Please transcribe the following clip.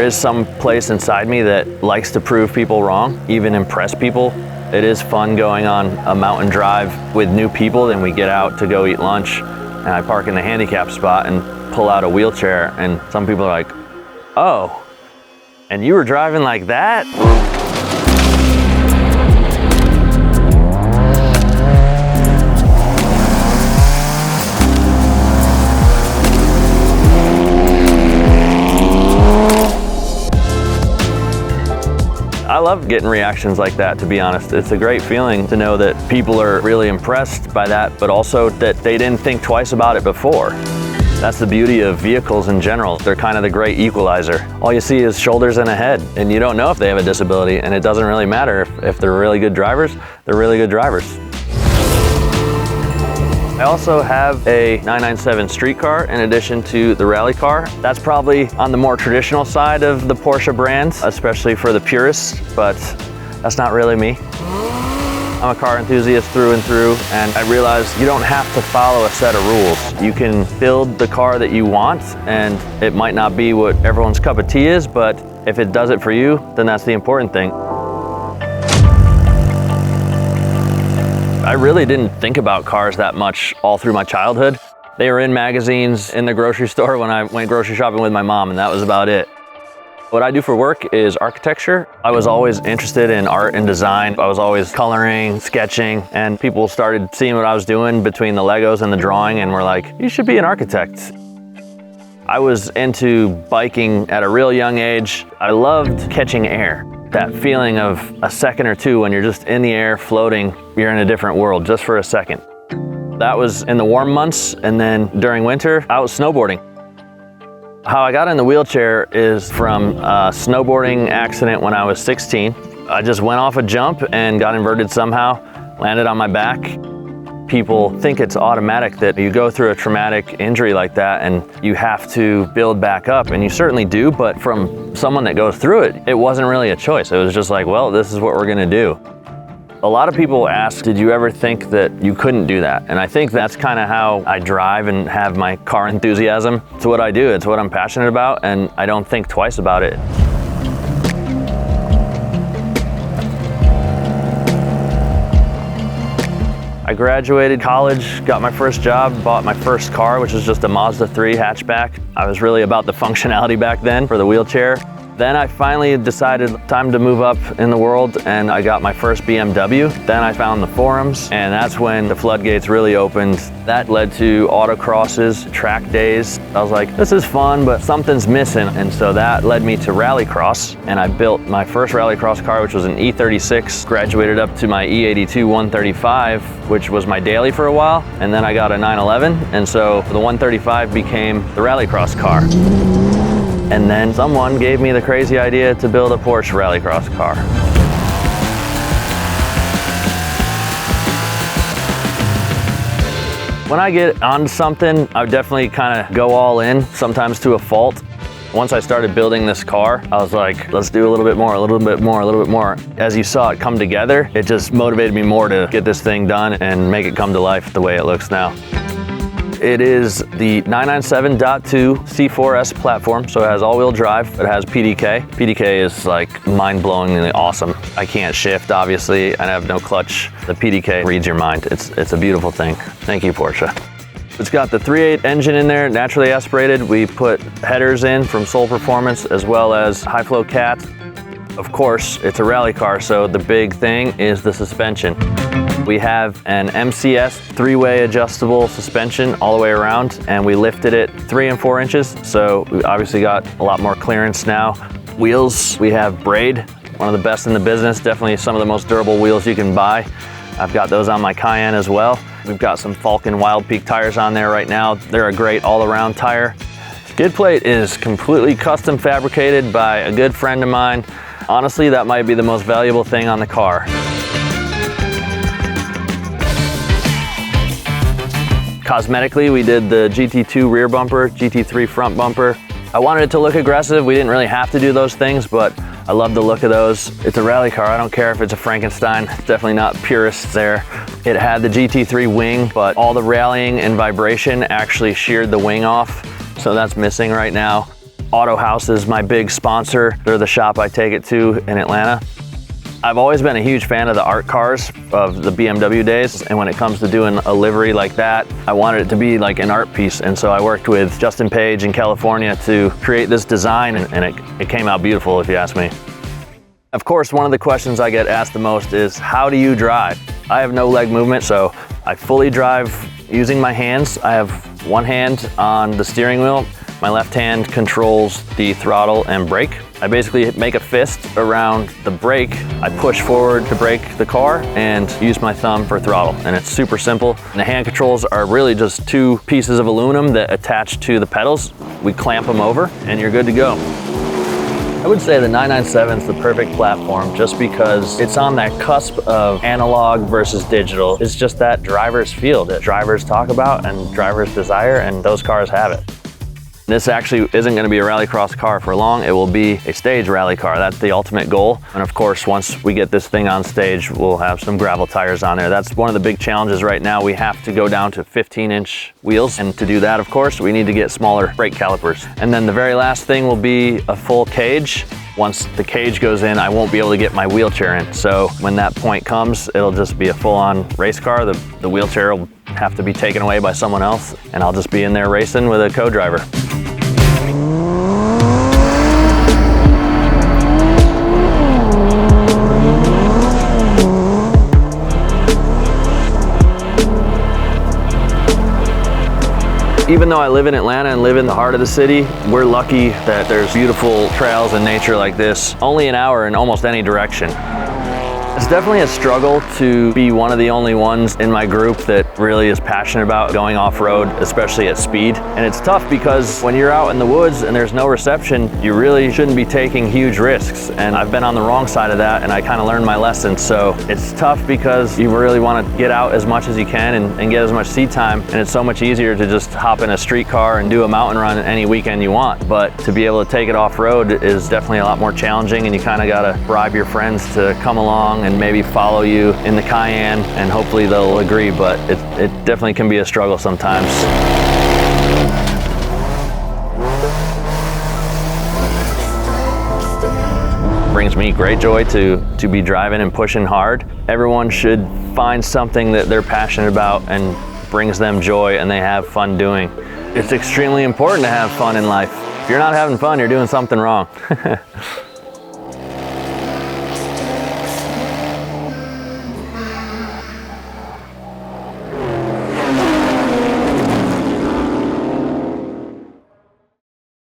is some place inside me that likes to prove people wrong, even impress people. It is fun going on a mountain drive with new people, and we get out to go eat lunch, and I park in the handicap spot and pull out a wheelchair, and some people are like, oh, and you were driving like that? I love getting reactions like that, to be honest. It's a great feeling to know that people are really impressed by that, but also that they didn't think twice about it before. That's the beauty of vehicles in general. They're kind of the great equalizer. All you see is shoulders and a head, and you don't know if they have a disability, and it doesn't really matter. If they're really good drivers, they're really good drivers. I also have a 997 street car in addition to the rally car. That's probably on the more traditional side of the Porsche brand, especially for the purists, but that's not really me. I'm a car enthusiast through and through, and I realized you don't have to follow a set of rules. You can build the car that you want, and it might not be what everyone's cup of tea is, but if it does it for you, then that's the important thing. I really didn't think about cars that much all through my childhood. They were in magazines in the grocery store when I went grocery shopping with my mom, and that was about it. What I do for work is architecture. I was always interested in art and design. I was always coloring, sketching, and people started seeing what I was doing between the Legos and the drawing and were like, you should be an architect. I was into biking at a real young age. I loved catching air. That feeling of a second or two when you're just in the air floating, you're in a different world just for a second. That was in the warm months, and then during winter, I was snowboarding. How I got in the wheelchair is from a snowboarding accident when I was 16. I just went off a jump and got inverted somehow, landed on my back. People think it's automatic that you go through a traumatic injury like that and you have to build back up, and you certainly do, but from someone that goes through it, it wasn't really a choice. It was just like, well, this is what we're gonna do. A lot of people ask, did you ever think that you couldn't do that? And I think that's kind of how I drive and have my car enthusiasm. It's what I do, it's what I'm passionate about, and I don't think twice about it. I graduated college, got my first job, bought my first car, which was just a Mazda 3 hatchback. I was really about the functionality back then for the wheelchair. Then I finally decided time to move up in the world, and I got my first BMW. Then I found the forums, and that's when the floodgates really opened. That led to autocrosses, track days. I was like, this is fun, but something's missing. And so that led me to rallycross, and I built my first rallycross car, which was an E36, graduated up to my E82 135, which was my daily for a while. And then I got a 911, and so the 135 became the rallycross car. And then someone gave me the crazy idea to build a Porsche rallycross car. When I get onto something, I definitely kind of go all in, sometimes to a fault. Once I started building this car, I was like, let's do a little bit more, a little bit more, a little bit more. As you saw it come together, it just motivated me more to get this thing done and make it come to life the way it looks now. It is the 997.2 C4S platform, so it has all-wheel drive. It has PDK. PDK is like mind-blowingly awesome. I can't shift, obviously, and I have no clutch. The PDK reads your mind. It's a beautiful thing. Thank you, Porsche. It's got the 3.8 engine in there, naturally aspirated. We put headers in from Soul Performance as well as high-flow cat. Of course, it's a rally car, so the big thing is the suspension. We have an MCS 3-way adjustable suspension all the way around, and we lifted it 3 and 4 inches, so we obviously got a lot more clearance now. Wheels, we have Braid, one of the best in the business, definitely some of the most durable wheels you can buy. I've got those on my Cayenne as well. We've got some Falcon Wild Peak tires on there right now. They're a great all-around tire. Skid plate is completely custom fabricated by a good friend of mine. Honestly, that might be the most valuable thing on the car. Cosmetically, we did the GT2 rear bumper, GT3 front bumper. I wanted it to look aggressive. We didn't really have to do those things, but I love the look of those. It's a rally car. I don't care if it's a Frankenstein. It's definitely not purist there. It had the GT3 wing, but all the rallying and vibration actually sheared the wing off, so that's missing right now. Auto House is my big sponsor. They're the shop I take it to in Atlanta. I've always been a huge fan of the art cars of the BMW days, and when it comes to doing a livery like that, I wanted it to be like an art piece, and so I worked with Justin Page in California to create this design, and it came out beautiful, if you ask me. Of course, one of the questions I get asked the most is, how do you drive? I have no leg movement, so I fully drive using my hands. I have one hand on the steering wheel. My left hand controls the throttle and brake. I basically make a fist around the brake. I push forward to brake the car and use my thumb for throttle. And it's super simple. And the hand controls are really just two pieces of aluminum that attach to the pedals. We clamp them over and you're good to go. I would say the 997 is the perfect platform just because it's on that cusp of analog versus digital. It's just that driver's feel that drivers talk about and drivers desire, and those cars have it. This actually isn't going to be a rallycross car for long. It will be a stage rally car. That's the ultimate goal. And of course, once we get this thing on stage, we'll have some gravel tires on there. That's one of the big challenges right now. We have to go down to 15-inch wheels. And to do that, of course, we need to get smaller brake calipers. And then the very last thing will be a full cage. Once the cage goes in, I won't be able to get my wheelchair in. So when that point comes, it'll just be a full-on race car. The wheelchair will have to be taken away by someone else, and I'll just be in there racing with a co-driver. Even though I live in Atlanta and live in the heart of the city, we're lucky that there's beautiful trails and nature like this, only an hour in almost any direction. It's definitely a struggle to be one of the only ones in my group that really is passionate about going off-road, especially at speed. And it's tough because when you're out in the woods and there's no reception, you really shouldn't be taking huge risks. And I've been on the wrong side of that, and I kind of learned my lesson. So it's tough because you really want to get out as much as you can and get as much seat time. And it's so much easier to just hop in a street car and do a mountain run any weekend you want. But to be able to take it off-road is definitely a lot more challenging, and you kind of got to bribe your friends to come along and maybe follow you in the Cayenne, and hopefully they'll agree, but it definitely can be a struggle sometimes. Brings me great joy to be driving and pushing hard. Everyone should find something that they're passionate about and brings them joy and they have fun doing. It's extremely important to have fun in life. If you're not having fun, you're doing something wrong.